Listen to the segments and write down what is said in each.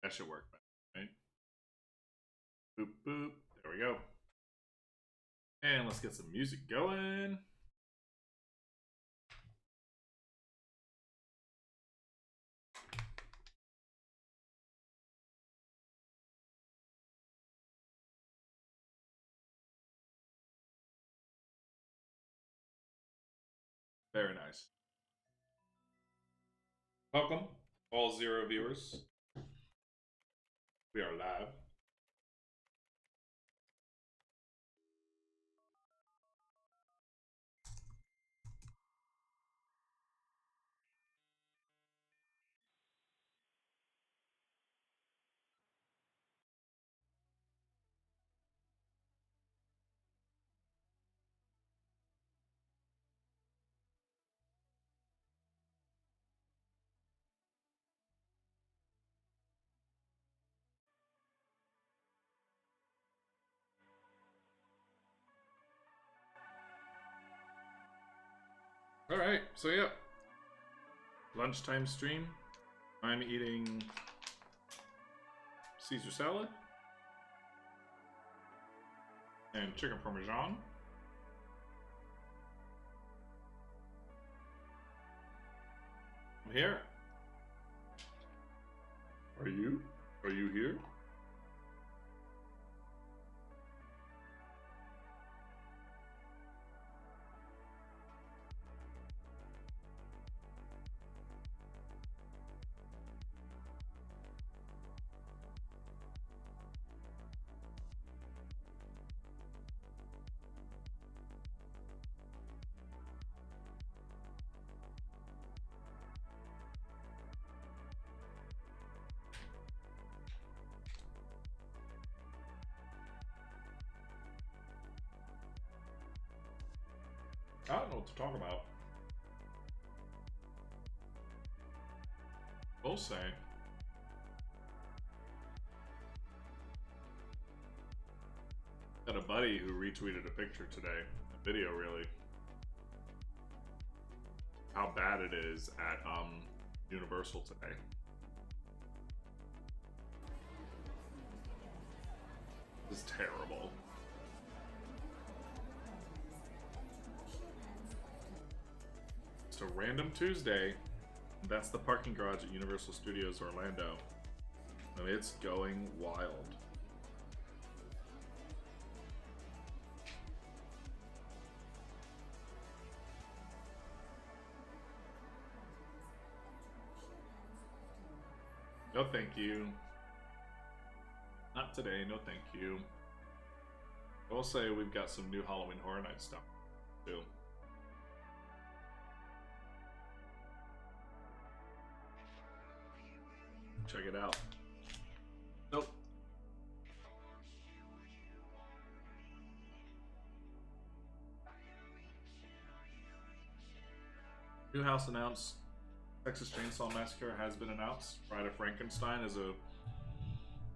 That should work, right? Boop, boop. There we go. And let's get some music going. Very nice. Welcome, all zero viewers. We are live. All right, so yeah, lunchtime stream. I'm eating Caesar salad and chicken parmesan. I'm here. Are you? Are you here? I don't know what to talk about. We'll say. Got a buddy who retweeted a picture today, a video really, how bad it is at Universal today. It's terrible. It's a random Tuesday. That's the parking garage at Universal Studios Orlando. And it's going wild. No thank you. Not today, no thank you. I will say we've got some new Halloween Horror Nights stuff too. Check it out. Nope. New house announced. Texas Chainsaw Massacre has been announced. Bride of Frankenstein is a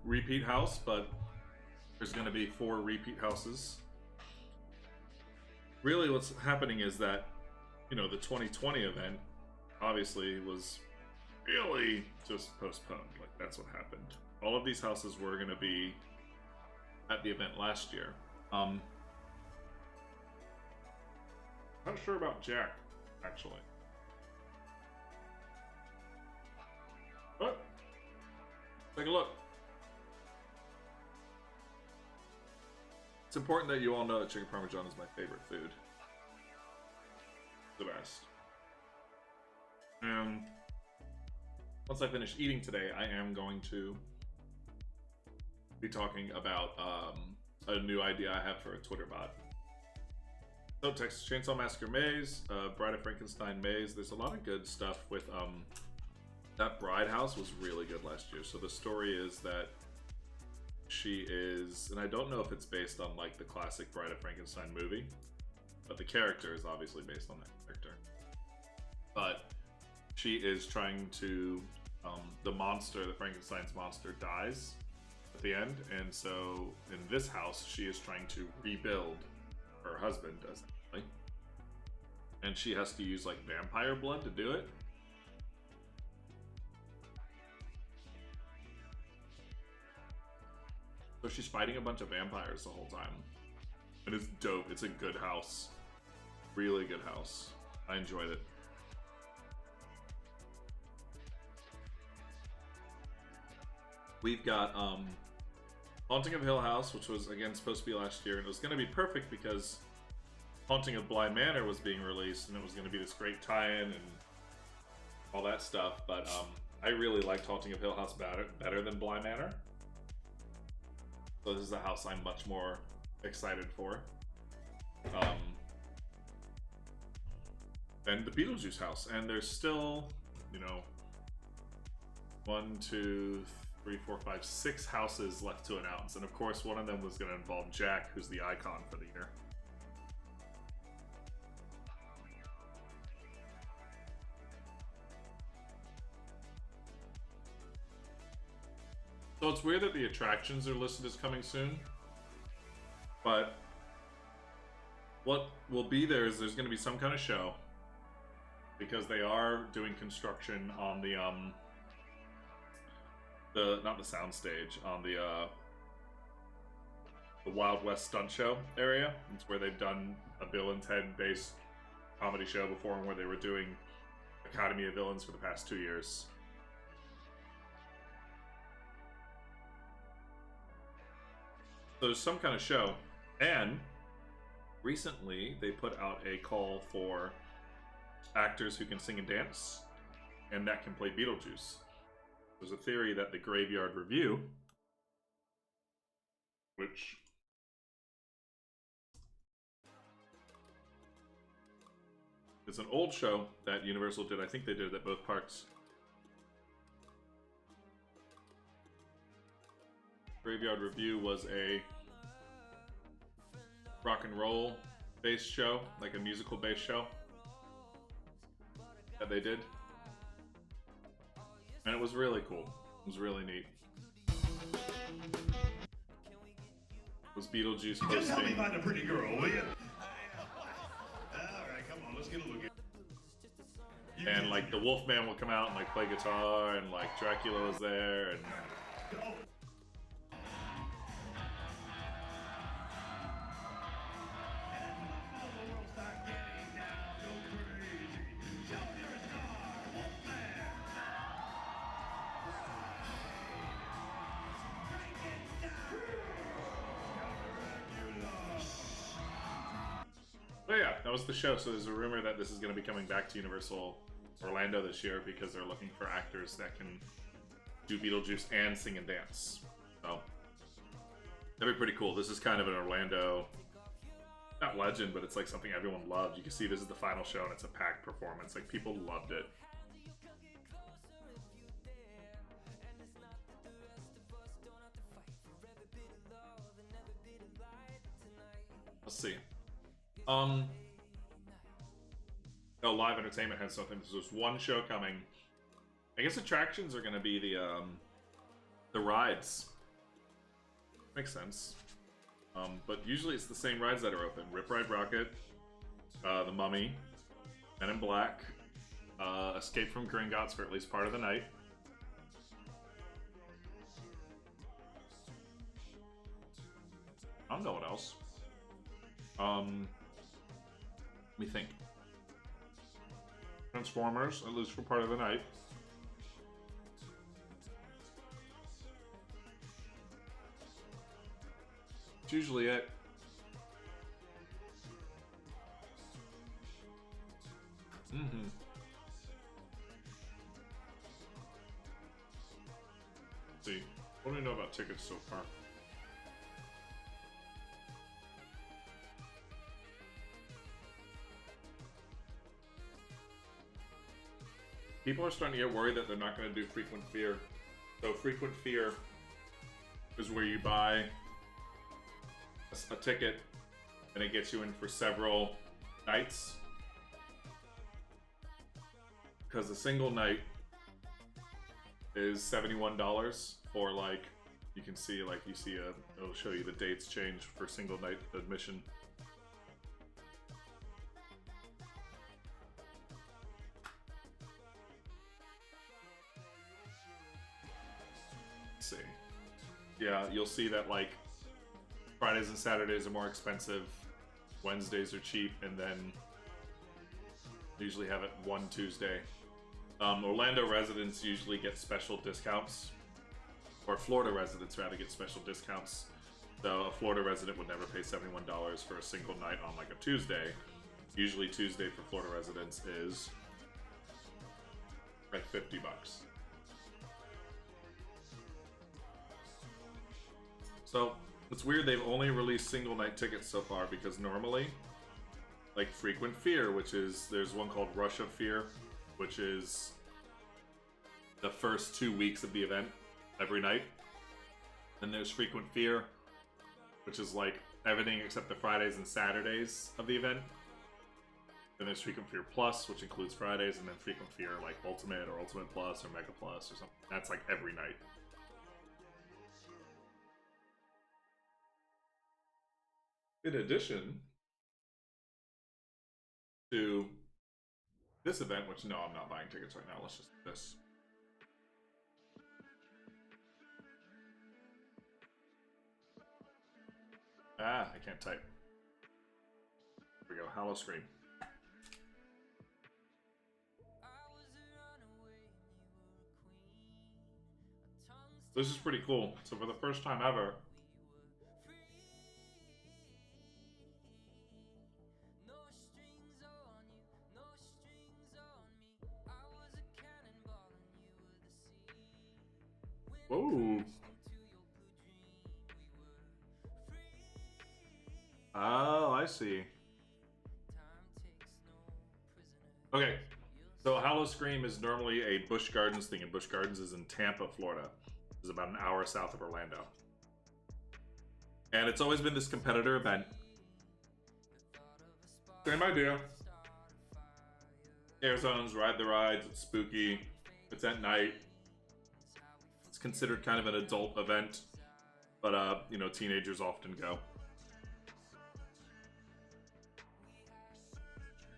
repeat house, but there's going to be 4 repeat houses. Really, what's happening is that, you know, the 2020 event obviously was really just postponed. Like, that's what happened. All of these houses were going to be at the event last year. Not sure about Jack, actually. But take a look. It's important that you all know that chicken parmesan is my favorite food. The best. And once I finish eating today, I am going to be talking about a new idea I have for a Twitter bot. So Texas Chainsaw Massacre Maze, Bride of Frankenstein Maze. There's a lot of good stuff with that Bride house was really good last year. So the story is that she is, and I don't know if it's based on like the classic Bride of Frankenstein movie, but the character is obviously based on that character. But she is trying to, the monster, the Frankenstein's monster, dies at the end, and so in this house, she is trying to rebuild her husband, essentially, and she has to use like vampire blood to do it. So she's fighting a bunch of vampires the whole time. And it's dope. It's a good house. Really good house. I enjoyed it. We've got Haunting of Hill House, which was again supposed to be last year, and it was going to be perfect because Haunting of Bly Manor was being released, and it was going to be this great tie-in and all that stuff. But I really liked Haunting of Hill House better than Bly Manor. So this is a house I'm much more excited for. And the Beetlejuice house. And there's still, you know, 1, 2, 3, 4, 5, 6 houses left to announce. And of course, one of them was going to involve Jack, who's the icon for the year. So it's weird that the attractions are listed as coming soon, but what will be there is there's going to be some kind of show, because they are doing construction on the not the soundstage, on the Wild West stunt show area. It's where they've done a Bill and Ted based comedy show before, and where they were doing Academy of Villains for the past 2 years. So there's some kind of show, and recently they put out a call for actors who can sing and dance and that can play Beetlejuice. There's a theory that the Graveyard Review, which is an old show that Universal did, I think they did it at both parks. Graveyard Review was a rock and roll based show, like a musical based show that they did. And it was really cool. It was really neat. It was Beetlejuice hosting. Just help me find a pretty girl, will you? Alright, come on, let's get a look at it. And like the Wolfman will come out and like play guitar, and like Dracula was there, and but yeah, that was the show. So there's a rumor that this is going to be coming back to Universal Orlando this year because they're looking for actors that can do Beetlejuice and sing and dance. So that'd be pretty cool. This is kind of an Orlando, not legend, but it's like something everyone loved. You can see this is the final show and it's a packed performance. Like, people loved it. Let's see. Oh, live entertainment has something. So there's one show coming. I guess attractions are going to be the rides. Makes sense. But usually it's the same rides that are open. Rip Ride Rockit, The Mummy, Men in Black, Escape from Gringotts for at least part of the night. I don't know what else. Let me think. Transformers, at least for part of the night. It's usually it. Let's see, what do we know about tickets so far? People are starting to get worried that they're not going to do Frequent Fear. So Frequent Fear is where you buy a ticket and it gets you in for several nights. Because a single night is $71 for, like, you can see, like, it'll show you the dates change for single night admission. See. Yeah, you'll see that like Fridays and Saturdays are more expensive, Wednesdays are cheap, and then usually have it one Tuesday. Orlando residents usually get special discounts, or Florida residents rather get special discounts. So a Florida resident would never pay $71 for a single night on like a Tuesday. Usually Tuesday for Florida residents is like $50. So it's weird they've only released single night tickets so far, because normally, like Frequent Fear, which is, there's one called Rush of Fear, which is the first 2 weeks of the event every night. Then there's Frequent Fear, which is like everything except the Fridays and Saturdays of the event. Then there's Frequent Fear Plus, which includes Fridays, and then Frequent Fear like Ultimate or Ultimate Plus or Mega Plus or something. That's like every night. In addition to this event, which no, I'm not buying tickets right now. Let's just do this. Ah, I can't type. Here we go, Howl-O-Scream. This is pretty cool. So for the first time ever, whoa. Oh, I see. Okay, so Howl-O-Scream is normally a Busch Gardens thing, and Busch Gardens is in Tampa, Florida. It's about an hour south of Orlando. And it's always been this competitor event. Same idea. Air zones, ride the rides, it's spooky, it's at night. It's considered kind of an adult event, but you know, teenagers often go.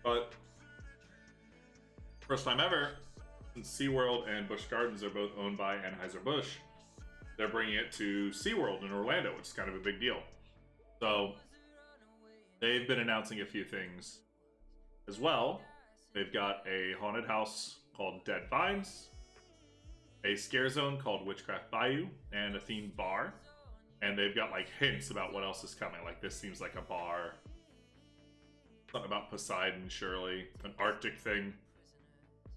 But first time ever, since SeaWorld and Busch Gardens are both owned by Anheuser-Busch, they're bringing it to SeaWorld in Orlando, which is kind of a big deal. So they've been announcing a few things as well. They've got a haunted house called Dead Vines, a scare zone called Witchcraft Bayou, and a themed bar. And they've got like hints about what else is coming. Like this seems like a bar. Something about Poseidon, surely. An Arctic thing.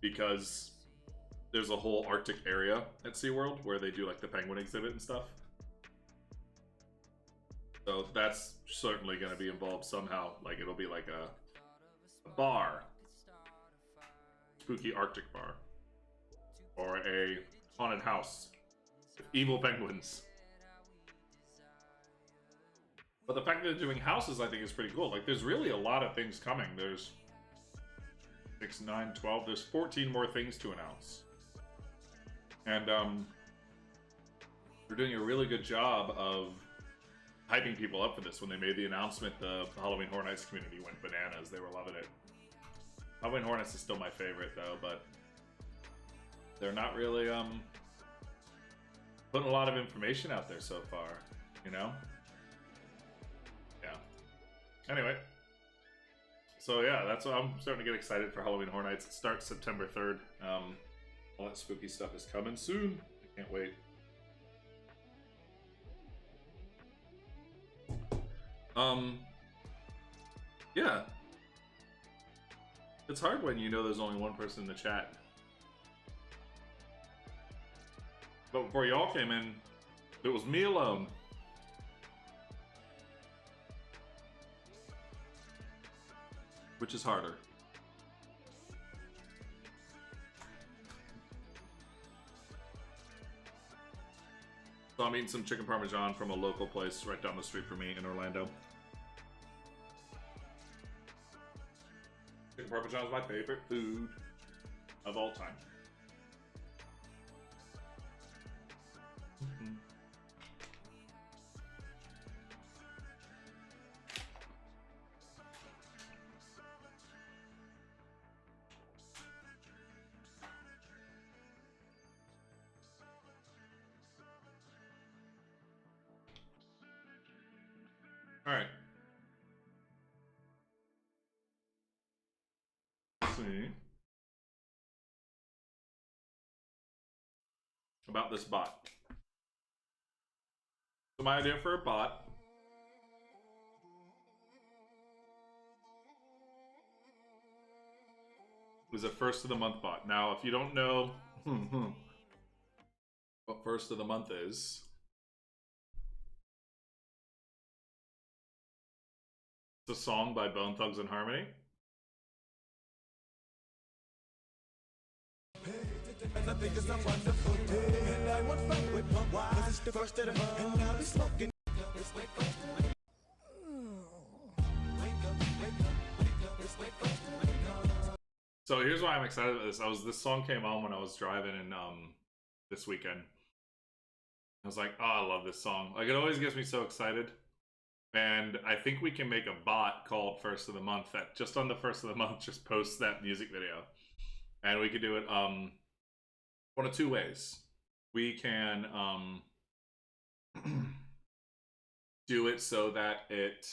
Because there's a whole Arctic area at SeaWorld where they do like the penguin exhibit and stuff. So that's certainly going to be involved somehow. Like it'll be like a bar. Spooky Arctic bar. Or a haunted house with evil penguins. But the fact that they're doing houses, I think, is pretty cool. Like, there's really a lot of things coming. There's 6, 9, 12. There's 14 more things to announce. And, they're doing a really good job of hyping people up for this. When they made the announcement, the Halloween Horror Nights community went bananas. They were loving it. Halloween Horror Nights is still my favorite, though, but they're not really, putting a lot of information out there so far, you know? Anyway, so yeah, that's what I'm starting to get excited for Halloween Horror Nights. It starts September 3rd. All that spooky stuff is coming soon. I can't wait. Yeah. It's hard when you know there's only one person in the chat. But before y'all came in, it was me alone. Which is harder? So I'm eating some chicken parmesan from a local place right down the street from me in Orlando. Chicken parmesan is my favorite food of all time. me about this bot. So my idea for a bot is a first of the month bot. Now, if you don't know what first of the month is, it's a song by Bone Thugs and Harmony. I think it's a wonderful day, and I want fun with my wife, 'cause it's the first of the month, and I'll be smoking. So here's why I'm excited about this. This song came on when I was driving in this weekend. I was like, oh, I love this song. Like, it always gets me so excited. And I think we can make a bot called First of the Month that just on the first of the month just posts that music video. And we could do it one of two ways. We can do it so that it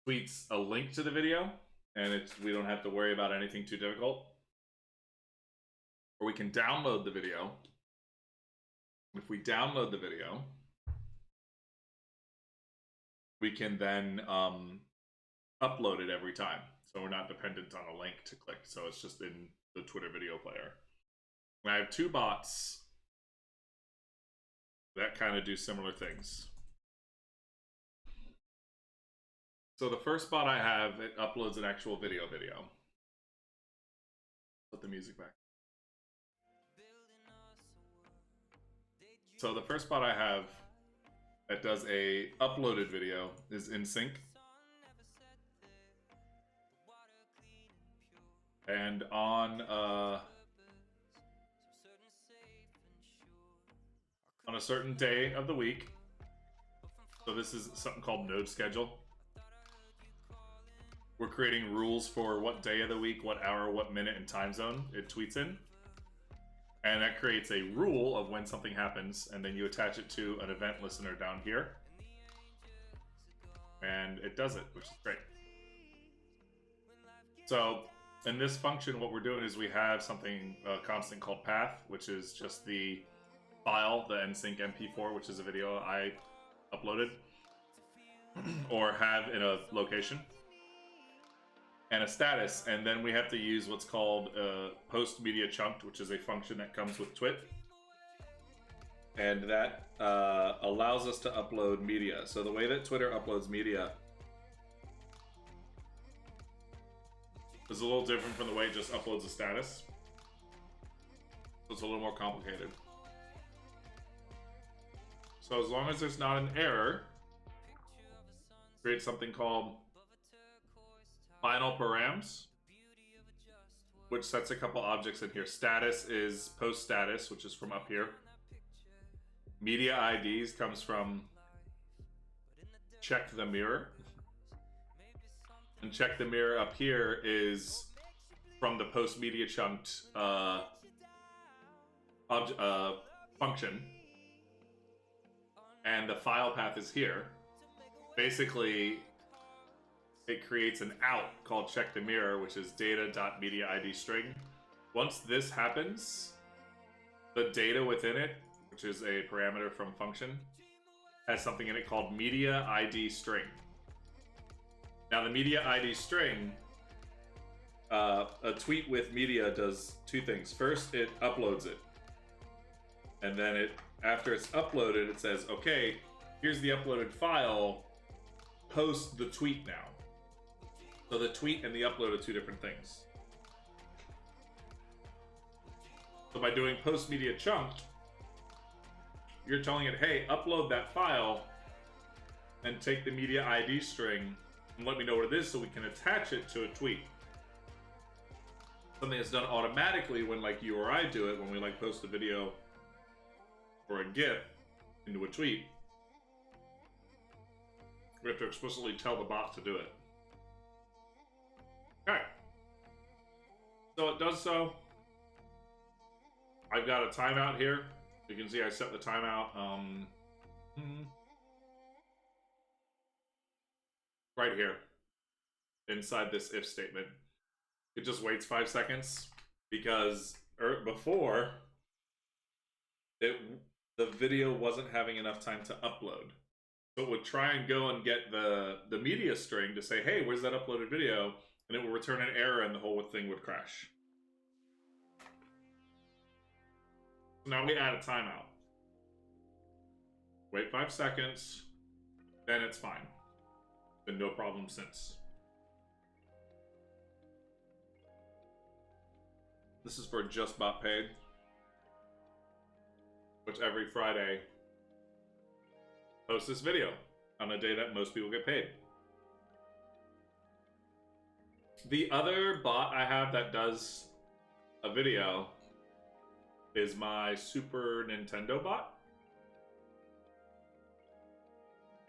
tweets a link to the video and we don't have to worry about anything too difficult. Or we can download the video. If we download the video, we can then upload it every time. So we're not dependent on a link to click. So it's just in the Twitter video player. And I have two bots that kind of do similar things. So the first bot I have, it uploads an actual video. Put the music back. So the first bot I have that does a uploaded video is NSYNC. And on a certain day of the week, so this is something called Node Schedule. We're creating rules for what day of the week, what hour, what minute, and time zone it tweets in. And that creates a rule of when something happens, and then you attach it to an event listener down here. And it does it, which is great. So in this function, what we're doing is we have something, a constant called path, which is just the file, the NSYNC MP4, which is a video I uploaded or have in a location, and a status, and then we have to use what's called post media chunked, which is a function that comes with Twit, and that allows us to upload media. So the way that Twitter uploads media is a little different from the way it just uploads a status. So it's a little more complicated. So as long as there's not an error, create something called final params, which sets a couple objects in here. Status is post status, which is from up here. Media IDs comes from check the mirror. And check the mirror up here is from the post media chunked function. And the file path is here. Basically, it creates an out called check the mirror, which is data.mediaIdString. Once this happens, the data within it, which is a parameter from function, has something in it called media ID string. Now the media ID string, a tweet with media does two things. First, it uploads it. And then after it's uploaded, it says, okay, here's the uploaded file, post the tweet now. So the tweet and the upload are two different things. So by doing post media chunked, you're telling it, hey, upload that file and take the media ID string and let me know what it is so we can attach it to a tweet. Something that's done automatically when like you or I do it, when we like post a video or a GIF into a tweet. We have to explicitly tell the bot to do it. Okay. So it does so. I've got a timeout here. You can see I set the timeout right here inside this if statement. it just waits 5 seconds because before the video wasn't having enough time to upload. So it would try and go and get the media string to say, hey, where's that uploaded video? And it will return an error and the whole thing would crash. Now we add a timeout. Wait 5 seconds, then it's fine. Been no problem since. This is for Just Bot Paid, which every Friday posts this video on a day that most people get paid. The other bot I have that does a video is my Super Nintendo bot.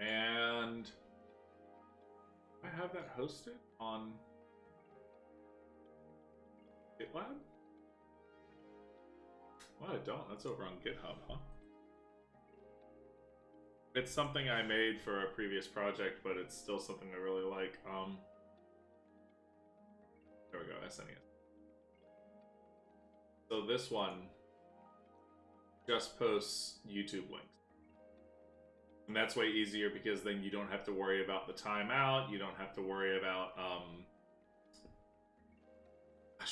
And I have that hosted on GitLab? Well, I don't. That's over on GitHub, huh? It's something I made for a previous project, but it's still something I really like. There we go, SNES. So this one just posts YouTube links. And that's way easier because then you don't have to worry about the timeout. You don't have to worry about,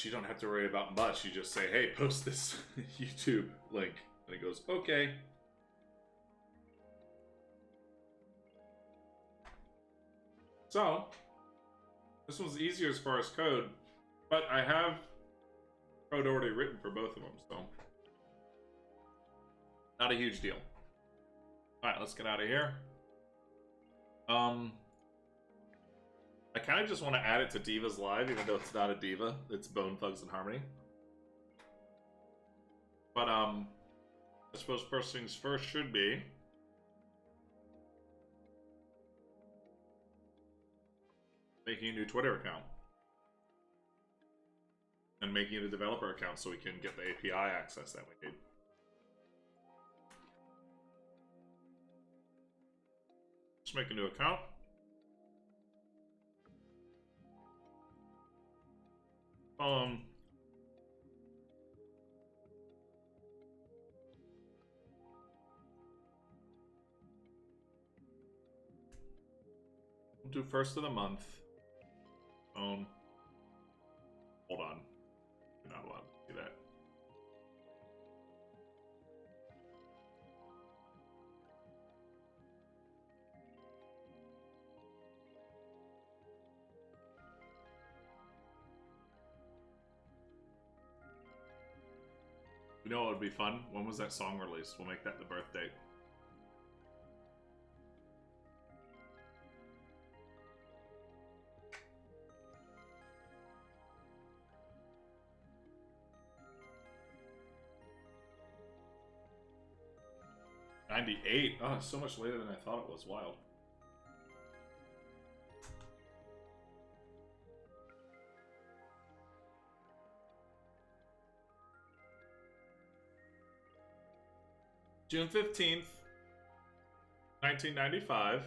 you don't have to worry about much. You just say, hey, post this YouTube link. And it goes, okay. So, this one's easier as far as code, but I have code already written for both of them, so not a huge deal. Alright, let's get out of here. I kind of just want to add it to Divas Live, even though it's not a diva. It's Bone Thugs and Harmony. But, I suppose first things first should be making a new Twitter account. And making it a developer account so we can get the API access that we need. Let's make a new account. We'll do first of the month. Hold on. You're not allowed to do that. You know what would be fun? When was that song released? We'll make that the birth date. '98. Oh, it's so much later than I thought it was. Wild. June 15th, 1995.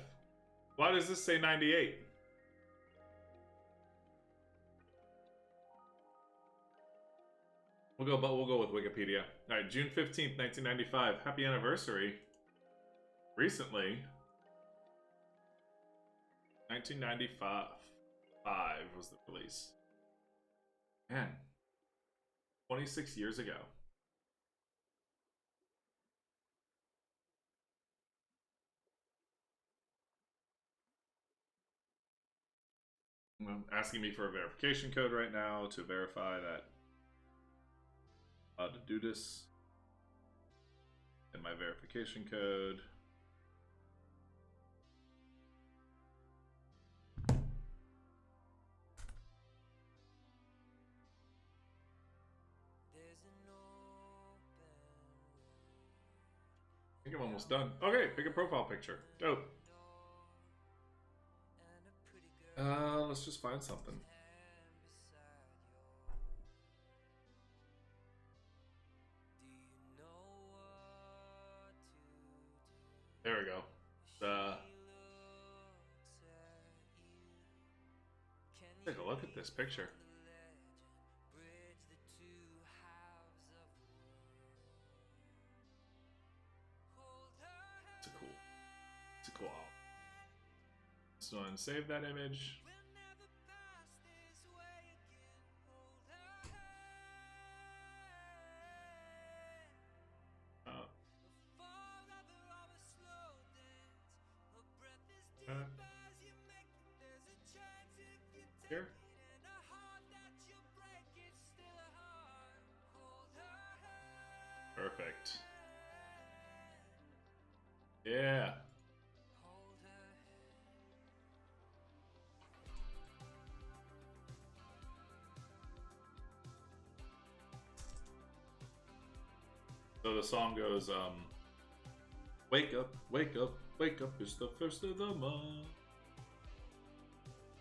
Why does this say 98? We'll go with Wikipedia. All right, June 15th, 1995. Happy anniversary. Recently, 1995 was the release. Man, 26 years ago. Asking me for a verification code right now to verify that to do this. And my verification code. I think I'm almost done. Okay, pick a profile picture. Dope. Let's just find something. There we go. Take a look at this picture. Let's go and save that image. Here. Perfect. Yeah. So the song goes, wake up, wake up, wake up, it's the first of the month.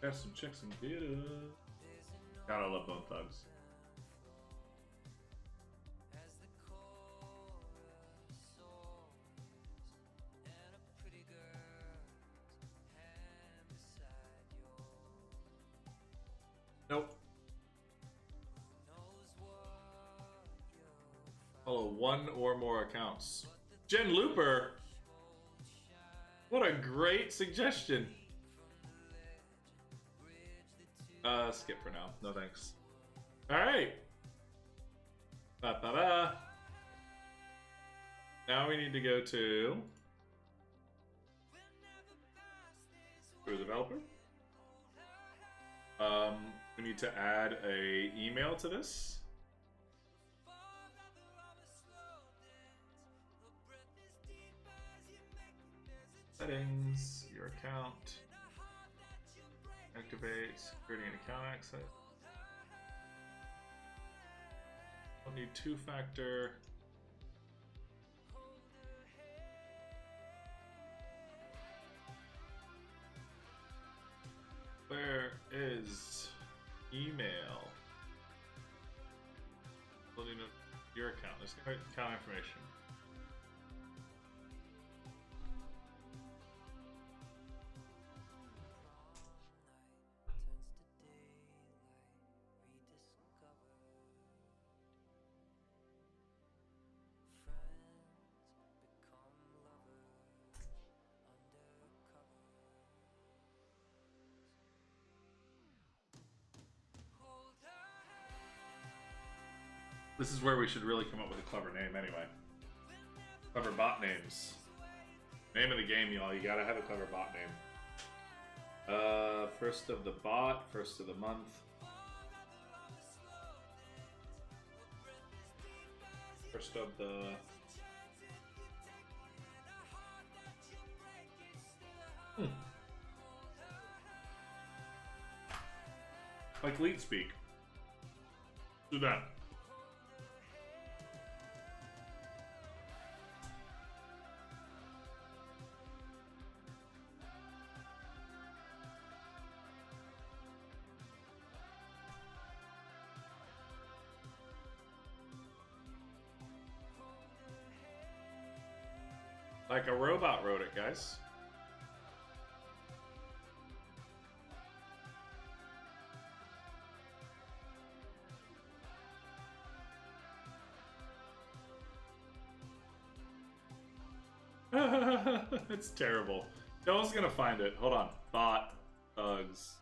Got some chicks and get up. Gotta love Bone Thugs. Nope. Follow one or more accounts. Jen Looper! What a great suggestion. Skip for now. No thanks. Alright. Ba-ba-ba. Now we need to go to the developer. We need to add a email to this. Settings, your account. Activate security and account access. We'll need two-factor. Where is email? Building up your account. Let's get account information. This is where we should really come up with a clever name anyway. Clever bot names. Name of the game, y'all. You gotta have a clever bot name. First of the bot, first of the month. First of the... Like lead speak. Do that. Like a robot wrote it, guys. It's terrible. Noah's gonna find it. Hold on. Bot thugs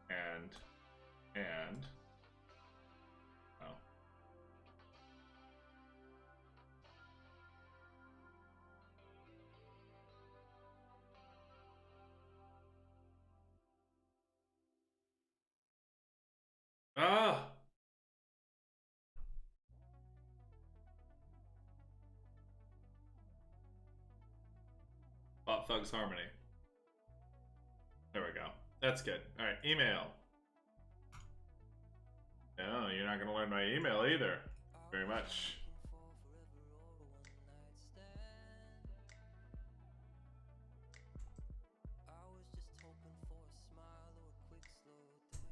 and oh. Ah. Bot Thugs Harmony. There we go. That's good. Alright, email. No, you're not going to learn my email either. Very much.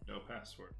No password.